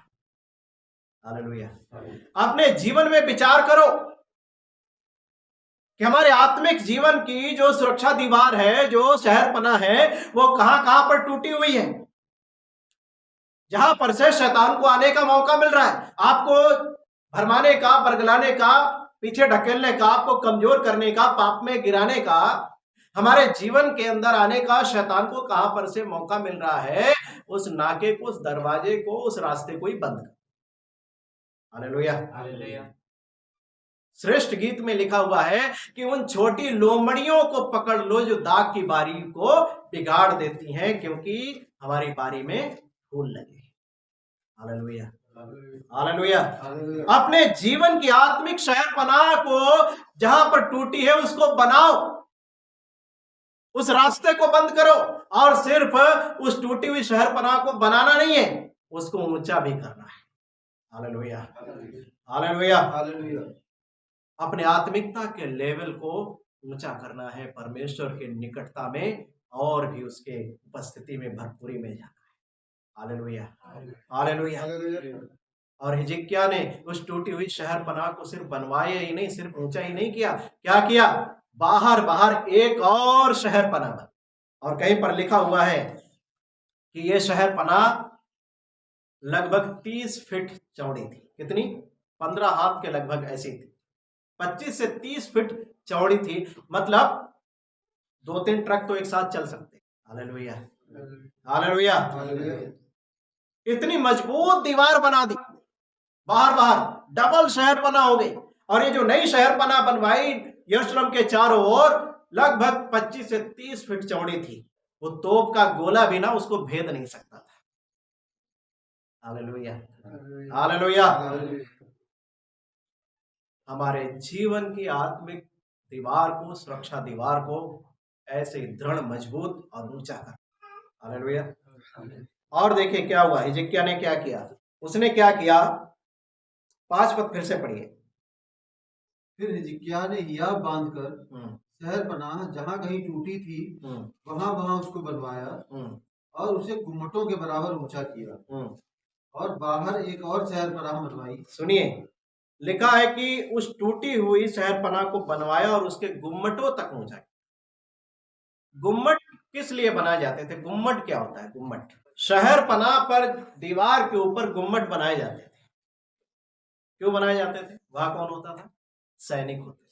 हालेलुया। अपने जीवन में विचार करो कि हमारे आत्मिक जीवन की जो सुरक्षा दीवार है, जो शहरपनाह है, वो कहां कहां पर टूटी हुई है, जहां पर से शैतान को आने का मौका मिल रहा है, आपको भरमाने का, बरगलाने का, पीछे ढकेलने का, आपको कमजोर करने का, पाप में गिराने का, हमारे जीवन के अंदर आने का शैतान को कहां पर से मौका मिल रहा है, उस नाके को, उस दरवाजे को, उस रास्ते को ही बंद कर। हालेलुया। हालेलुया। श्रेष्ठ गीत में लिखा हुआ है कि उन छोटी लोमड़ियों को पकड़ लो जो दाग की बारी को बिगाड़ देती हैं, क्योंकि हमारी बारी में फूल लगे। हालेलुया। हालेलुया। अपने जीवन की आत्मिक शहरपनाह को जहां पर टूटी है उसको बनाओ, उस रास्ते को बंद करो, और सिर्फ उस टूटी हुई शहरपनाह को बनाना नहीं है, उसको ऊंचा भी करना है। हालेलुया। हालेलुया। हालेलुया। अपने आत्मिकता के लेवल को ऊंचा करना है, परमेश्वर के निकटता में और भी उसके उपस्थिति में भरपूरी में जाना है। हालेलुया। हालेलुया। और हिजकिय्याह ने उस टूटी हुई शहरपनाह को सिर्फ बनवाया ही नहीं, सिर्फ ऊंचा ही नहीं किया, क्या किया? बाहर बाहर एक और शहरपनाह बना। और कहीं पर लिखा हुआ है कि यह शहरपनाह लगभग 30 फीट चौड़ी थी। कितनी? 15 हाथ के लगभग ऐसी थी, 25 से 30 फीट चौड़ी थी। मतलब 2-3 ट्रक तो एक साथ चल सकते। हालेलुया। हालेलुया। इतनी मजबूत दीवार बना दी, बाहर बाहर डबल शहरपनाह हो गई। और ये जो नई शहरपनाह बनवाई यरूशलेम के चारों ओर, लगभग 25 से 30 फीट चौड़ी थी। वो तोप का गोला भी ना उसको भेद नहीं सकता था। हालेलुया। हालेलुया। हमारे जीवन की आत्मिक दीवार को, सुरक्षा दीवार को ऐसे दृढ़, मजबूत और ऊंचा कर। हालेलुया। और देखिए क्या हुआ, हिजकिय्याह ने क्या किया? उसने क्या किया? 5 पद फिर से पढ़िए। फिर हिजकिय्याह ने हिया बांधकर शहरपनाह जहां कहीं टूटी थी वहां वहां उसको बनवाया और उसे गुम्मटों के बराबर ऊंचा किया और बाहर एक और शहरपनाह बनवाई। सुनिए, लिखा है कि उस टूटी हुई शहरपनाह को बनवाया और उसके गुम्मटों तक ऊंचा। गुम्मट किस लिए बनाए जाते थे? गुम्मट क्या होता है? गुम्मट, शहरपनाह पर दीवार के ऊपर गुम्मट बनाए जाते थे। क्यों बनाए जाते थे? वहां कौन होता था? सैनिक होते।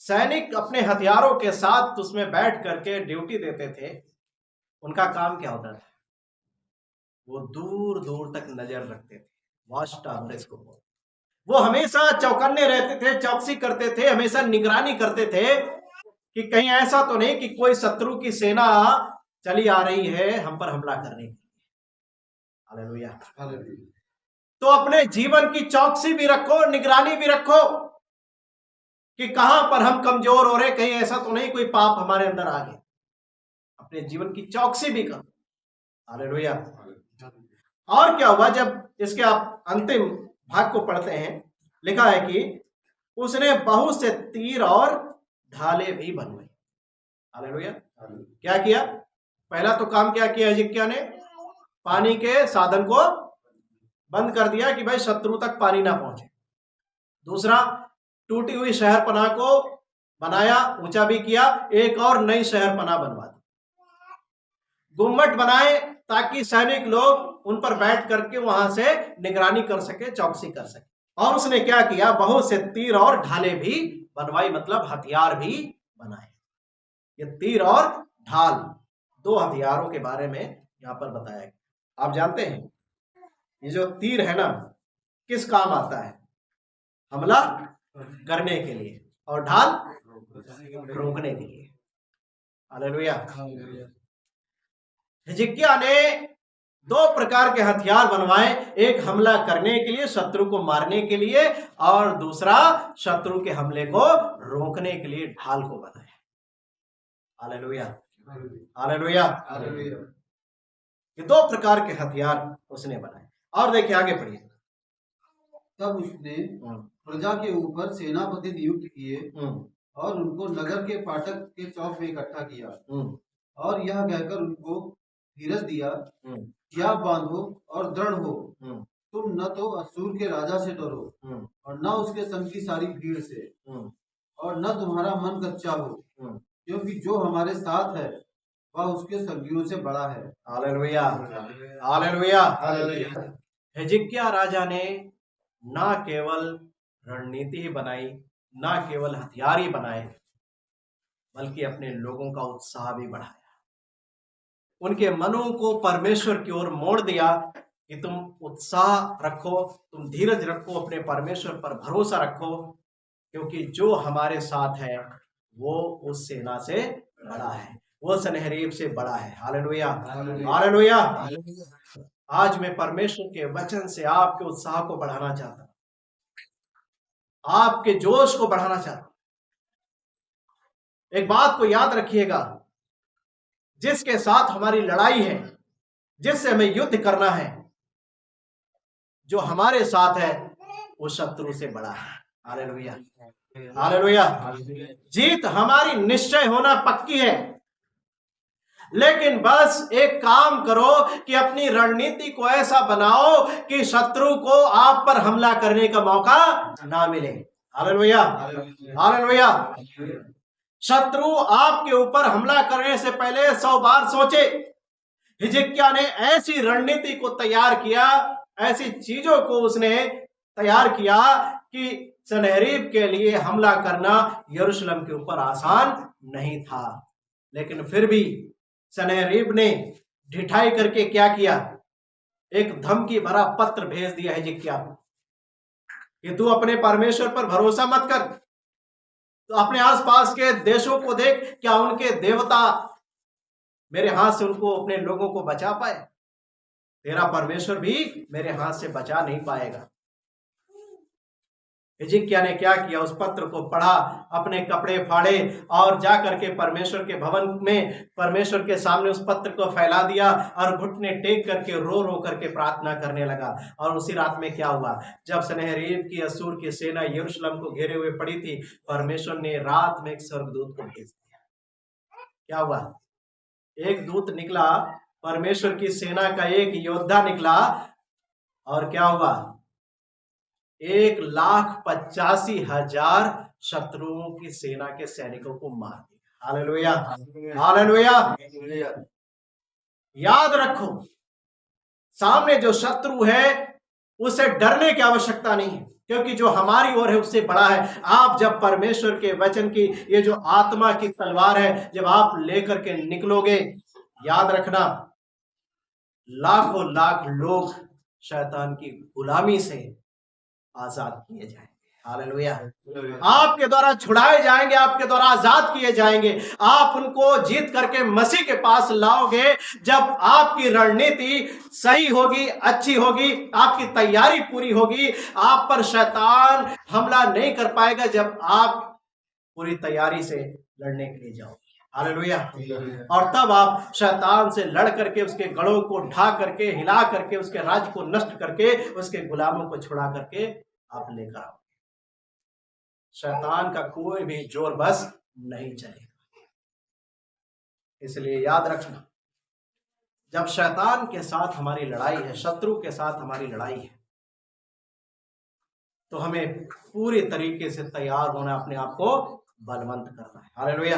सैनिक अपने हथियारों के साथ उसमें बैठ करके ड्यूटी देते थे। उनका काम क्या होता था? वो दूर दूर तक नजर रखते थे, वॉच टावर्स को। वो हमेशा चौकन्ने रहते थे, चौकसी करते थे, हमेशा निगरानी करते थे कि कहीं ऐसा तो नहीं कि कोई शत्रु की सेना चली आ रही है हम पर हमला करने के लिए। हालेलुया। तो अपने जीवन की चौकसी भी रखो, निगरानी भी रखो कि कहां पर हम कमजोर हो रहे, कहीं ऐसा तो नहीं कोई पाप हमारे अंदर आ गया। अपने जीवन की चौकसी भी करो। हालेलुया। और क्या हुआ जब इसके आप अंतिम भाग को पढ़ते हैं, लिखा है कि उसने बहुत से तीर और ढाले भी बनवाई। हालेलुया। क्या किया? पहला तो काम क्या किया हिजकिय्याह ने? पानी के साधन को बंद कर दिया कि भाई शत्रु तक पानी ना पहुंचे। दूसरा, टूटी हुई शहरपनाह को बनाया, ऊंचा भी किया, एक और नई शहरपनाह बनवा दी। गुम्मट बनाए ताकि सैनिक लोग उन पर बैठ करके वहां से निगरानी कर सके, चौकसी कर सके। और उसने क्या किया? बहुत से तीर और ढाले भी बनवाई, मतलब हथियार भी बनाए। ये तीर और ढाल दो हथियारों के बारे में यहां पर बताया गया। आप जानते हैं ये जो तीर है ना, किस काम आता है? हमला करने के लिए, और ढाल रोकने के लिए। हालेलुया। हिजकिय्याह ने दो प्रकार के हथियार बनवाए, एक हमला करने के लिए, शत्रु को मारने के लिए, और दूसरा शत्रु के हमले को रोकने के लिए ढाल को बनाया। हालेलुया। हालेलुया। ये दो प्रकार के हथियार उसने बनाए। और देखिए आगे पढ़िए। तब उसने प्रजा के ऊपर सेनापति नियुक्त किए और उनको नगर के फाटक के चौक में इकट्ठा किया और यह कहकर उनको धीरज दिया कि आप बांधो और दृढ़ हो, तुम न तो अश्शूर के राजा से डरो और न उसके संग की सारी भीड़ से, और न तुम्हारा मन कच्चा हो, क्योंकि जो हमारे साथ है वह उसके संगियों से बड़ा है। हालेलुया। हालेलुया। हिजकिय्याह राजा ने ना केवल रणनीति ही बनाई, ना केवल हथियार ही बनाए, बल्कि अपने लोगों का उत्साह भी बढ़ाया। उनके मनों को परमेश्वर की ओर मोड़ दिया कि तुम उत्साह रखो, तुम धीरज रखो, अपने परमेश्वर पर भरोसा रखो, क्योंकि जो हमारे साथ है वो उस सेना से बड़ा है, वो सनहेरीब से बड़ा है। हालेलुया। हालेलुया। आज मैं परमेश्वर के वचन से आपके उत्साह को बढ़ाना चाहता हूं, आपके जोश को बढ़ाना चाहता हूं। एक बात को याद रखिएगा, जिसके साथ हमारी लड़ाई है, जिससे हमें युद्ध करना है, जो हमारे साथ है वो शत्रु से बड़ा है। हालेलुया। हालेलुया। जीत हमारी निश्चय होना पक्की है, लेकिन बस एक काम करो कि अपनी रणनीति को ऐसा बनाओ कि शत्रु को आप पर हमला करने का मौका ना मिले। हालेलुया। हालेलुया। शत्रु आपके ऊपर हमला करने से पहले 100 बार सोचे। हिजकिय्याह ने ऐसी रणनीति को तैयार किया, ऐसी चीजों को उसने तैयार किया कि सनहेरीब के लिए हमला करना यरूशलेम के ऊपर आसान नहीं था। लेकिन फिर भी सनहेरीब ने ढिठाई करके क्या किया? एक धमकी भरा पत्र भेज दिया हिजकिय्याह को कि तू अपने परमेश्वर पर भरोसा मत कर, तो अपने आसपास के देशों को देख, क्या उनके देवता मेरे हाथ से उनको, अपने लोगों को बचा पाए? तेरा परमेश्वर भी मेरे हाथ से बचा नहीं पाएगा। हिजकिय्याह ने क्या किया? उस पत्र को पढ़ा, अपने कपड़े फाड़े और जाकर के परमेश्वर के भवन में परमेश्वर के सामने उस पत्र को फैला दिया और घुटने टेक करके रो रो करके प्रार्थना करने लगा। और उसी रात में क्या हुआ? जब सनहेरीब की अश्शूर की सेना यरूशलेम को घेरे हुए पड़ी थी, परमेश्वर ने रात में एक स्वर्गदूत को भेज दिया। क्या हुआ? एक दूत निकला परमेश्वर की सेना का एक योद्धा निकला और क्या हुआ, 1,85,000 शत्रुओं की सेना के सैनिकों को मार दिया। Hallelujah, hallelujah. याद रखो, सामने जो शत्रु है उसे डरने की आवश्यकता नहीं है, क्योंकि जो हमारी ओर है उससे बड़ा है। आप जब परमेश्वर के वचन की ये जो आत्मा की तलवार है जब आप लेकर के निकलोगे, याद रखना लाखों लाख लोग शैतान की गुलामी से आजाद किए जाएंगे। हालेलुया, आपके द्वारा छुड़ाए जाएंगे, आपके द्वारा आजाद किए जाएंगे। आप उनको जीत करके मसीह के पास लाओगे जब आपकी रणनीति सही होगी, अच्छी होगी, आपकी तैयारी पूरी होगी। आप पर शैतान हमला नहीं कर पाएगा जब आप पूरी तैयारी से लड़ने के लिए जाओगे। हालेलुया। और तब आप शैतान से लड़ करके उसके गढ़ों को ढा करके, हिला करके, उसके राज्य को नष्ट करके, उसके गुलामों को छुड़ा करके आप लेकर आओगे। शैतान का कोई भी जोर बस नहीं चलेगा। इसलिए याद रखना, जब शैतान के साथ हमारी लड़ाई है, शत्रु के साथ हमारी लड़ाई है, तो हमें पूरी तरीके से तैयार होना, अपने आप को बलवंत करना है। हालेलुया,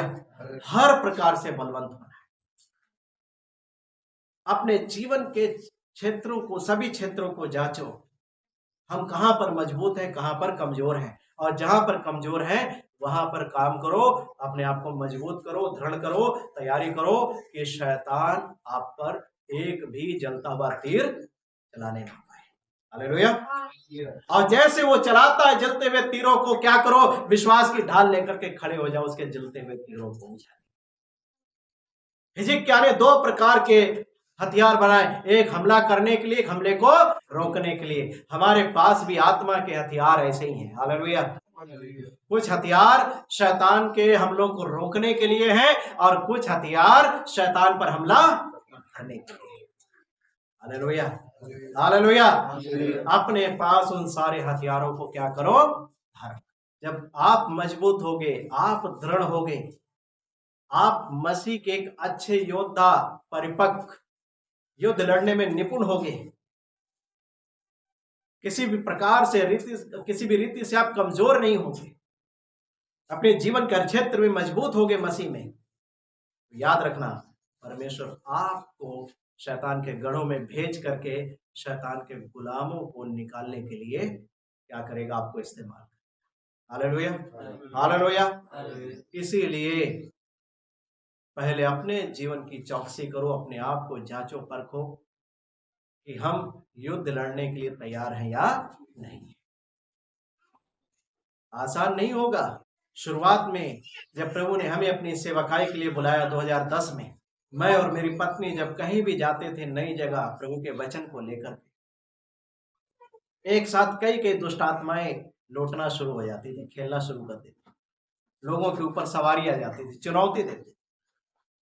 हर प्रकार से बलवंत होना है। अपने जीवन के क्षेत्रों को, सभी क्षेत्रों को जांचो, हम कहां पर मजबूत हैं, कहां पर कमजोर हैं, और जहां पर कमजोर हैं वहां पर काम करो, अपने आप को मजबूत करो, दृढ़ करो, तैयारी करो कि शैतान आप पर एक भी जलता हुआ तीर चलाने ना पाए। हालेलुया। और जैसे वो चलाता है जलते हुए तीरों को, क्या करो, विश्वास की ढाल लेकर के खड़े हो जाओ उसके जलते हुए तीरों को। हिजकिय्याह ने 2 प्रकार के हथियार बनाए, एक हमला करने के लिए, एक हमले को रोकने के लिए। हमारे पास भी आत्मा के हथियार ऐसे ही हैं। हालेलुया। कुछ हथियार शैतान के हमलों को रोकने के लिए हैं और कुछ हथियार शैतान पर हमला करने के लिए। Hallelujah, hallelujah. अपने पास उन सारे हथियारों को क्या करो, धरो। जब आप मजबूत होगे, आप दृढ़ होगे, आप मसीह के एक अच्छे योद्धा, परिपक्व, युद्ध लड़ने में निपुण होगे, किसी भी प्रकार से किसी भी रीति से आप कमजोर नहीं होगे, अपने जीवन के क्षेत्र में मजबूत होगे मसीह में, याद रखना परमेश्वर आपको शैतान के गढ़ों में भेज करके शैतान के गुलामों को निकालने के लिए क्या करेगा, आपको इस्तेमाल करेगा। Hallelujah, hallelujah. इसीलिए पहले अपने जीवन की चौकसी करो, अपने आप को जांचो परखो कि हम युद्ध लड़ने के लिए तैयार हैं या नहीं। आसान नहीं होगा। शुरुआत में जब प्रभु ने हमें अपनी सेवकाई के लिए बुलाया 2010 में, मैं और मेरी पत्नी जब कहीं भी जाते थे नई जगह प्रभु के वचन को लेकर, एक साथ कई दुष्ट आत्माएं लौटना शुरू हो जाती थी, खेलना शुरू कर देती, लोगों के ऊपर सवारी आ जाती थी, चुनौती देती,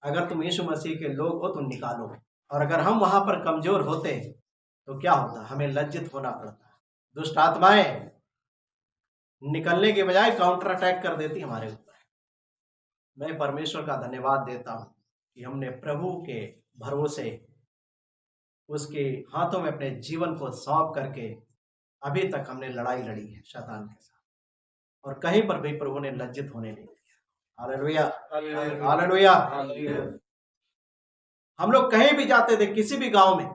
अगर तुम यीशु मसीह के लोग हो तो निकालो। और अगर हम वहां पर कमजोर होते तो क्या होता, हमें लज्जित होना पड़ता। दुष्ट आत्माएं निकलने के बजाय काउंटर अटैक कर देती हमारे ऊपर। मैं परमेश्वर का धन्यवाद देता हूं कि हमने प्रभु के भरोसे उसके हाथों में अपने जीवन को सौंप करके अभी तक हमने लड़ाई लड़ी है शैतान के साथ, और कहीं पर भी प्रभु ने लज्जित होने नहीं दिया। Hallelujah, hallelujah. हम लोग कहीं भी जाते थे, किसी भी गांव में,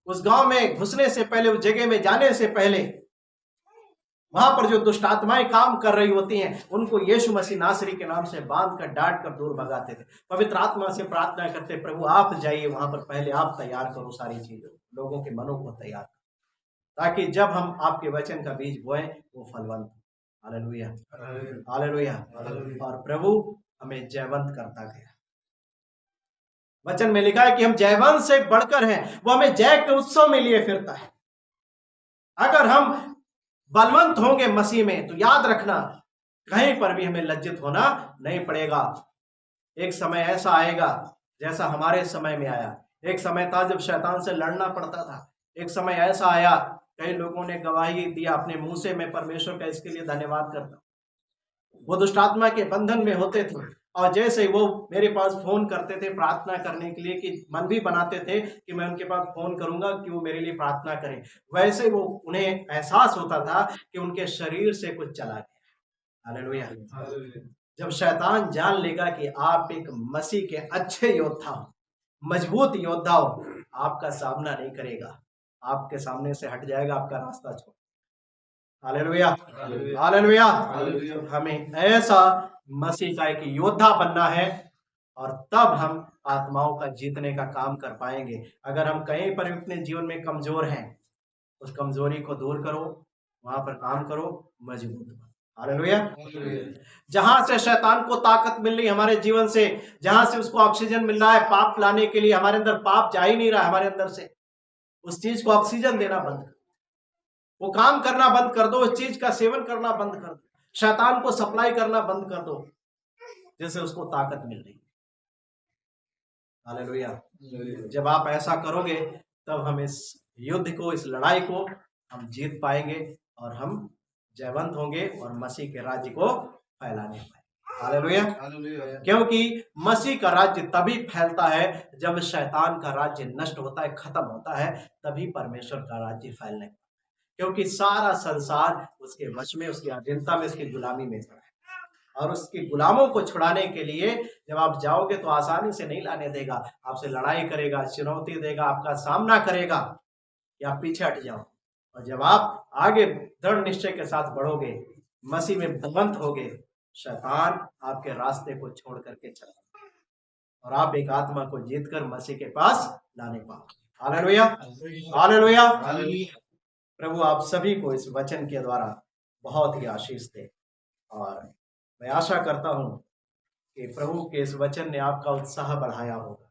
उस गांव में घुसने से पहले, उस जगह में जाने से पहले, वहां पर जो दुष्ट आत्माएं काम कर रही होती हैं उनको यीशु मसीह नासरी के नाम से बांध कर, डांट कर दूर भगाते थे। पवित्र आत्मा से प्रार्थना करते, प्रभु आप जाइए वहां पर, पहले आप तैयार करो सारी चीजों, लोगों के मनों को तैयार करो, ताकि जब हम आपके वचन का बीज बोएं वो फलवंत। Hallelujah, hallelujah. और प्रभु हमें जयवंत करता गया। वचन में लिखा है कि हम जयवंत से बढ़कर हैं, वो हमें जय के उत्सव में लिए फिरता है। अगर हम बलवंत होंगे मसीह में तो याद रखना कहीं पर भी हमें लज्जित होना नहीं पड़ेगा। एक समय ऐसा आएगा जैसा हमारे समय में आया। एक समय था जब शैतान से लड़ना पड़ता था। एक समय ऐसा आया, कई लोगों ने गवाही दिया अपने मुंह से, मैं परमेश्वर का इसके लिए धन्यवाद करता हूं। वो दुष्ट आत्मा के बंधन में होते थे और जैसे ही वो मेरे पास फोन करते थे प्रार्थना करने के लिए, कि मन भी बनाते थे कि मैं उनके पास फोन करूंगा कि वो मेरे लिए प्रार्थना करें, वैसे वो उन्हें एहसास होता था कि उनके शरीर से कुछ चला गया। हालेलुया। जब शैतान जान लेगा कि आप एक मसीह के अच्छे योद्धा हो, मजबूत योद्धा हो, आपका सामना नहीं करेगा, आपके सामने से हट जाएगा, आपका रास्ता छोड़। Hallelujah, hallelujah. हमें ऐसा मसीह का एक योद्धा बनना है और तब हम आत्माओं का जीतने का काम कर पाएंगे। अगर हम कहीं पर अपने जीवन में कमजोर हैं, उस कमजोरी को दूर करो, वहां पर काम करो, मजबूत बनो। हालेलुया। जहां से शैतान को ताकत मिल रही हमारे जीवन से, जहां से उसको ऑक्सीजन मिल रहा है पाप लाने के लिए, हमारे अंदर पाप जा ही नहीं रहा है हमारे अंदर से, उस चीज को ऑक्सीजन देना बंद कर, वो काम करना बंद कर दो, उस चीज का सेवन करना बंद कर दो, शैतान को सप्लाई करना बंद कर दो, जैसे उसको ताकत मिल रही है। हालेलुया। जब आप ऐसा करोगे तब हम इस युद्ध को, इस लड़ाई को हम जीत पाएंगे और हम जयवंत होंगे और मसीह के राज्य को फैलाने पाएंगे। हालेलुया। क्योंकि मसीह का राज्य तभी फैलता है जब शैतान का राज्य नष्ट होता है, खत्म होता है, तभी परमेश्वर का राज्य फैलने, क्योंकि सारा संसार उसके वश में, उसकी अधीनता में, उसकी गुलामी में पड़ा है। और उसके गुलामों को छुड़ाने के लिए जब आप जाओगे तो आसानी से नहीं लाने देगा, आपसे लड़ाई करेगा, चुनौती देगा, आपका सामना करेगा कि आप पीछे हट जाओ। और जब आप आगे दृढ़ निश्चय के साथ बढ़ोगे, मसीह में बलवंत होगे, शैतान आपके रास्ते को छोड़ करके चला और आप एक आत्मा को जीतकर मसीह के पास लाने पाओगे। Hallelujah, hallelujah. प्रभु आप सभी को इस वचन के द्वारा बहुत ही आशीष दे और मैं आशा करता हूं कि प्रभु के इस वचन ने आपका उत्साह बढ़ाया होगा,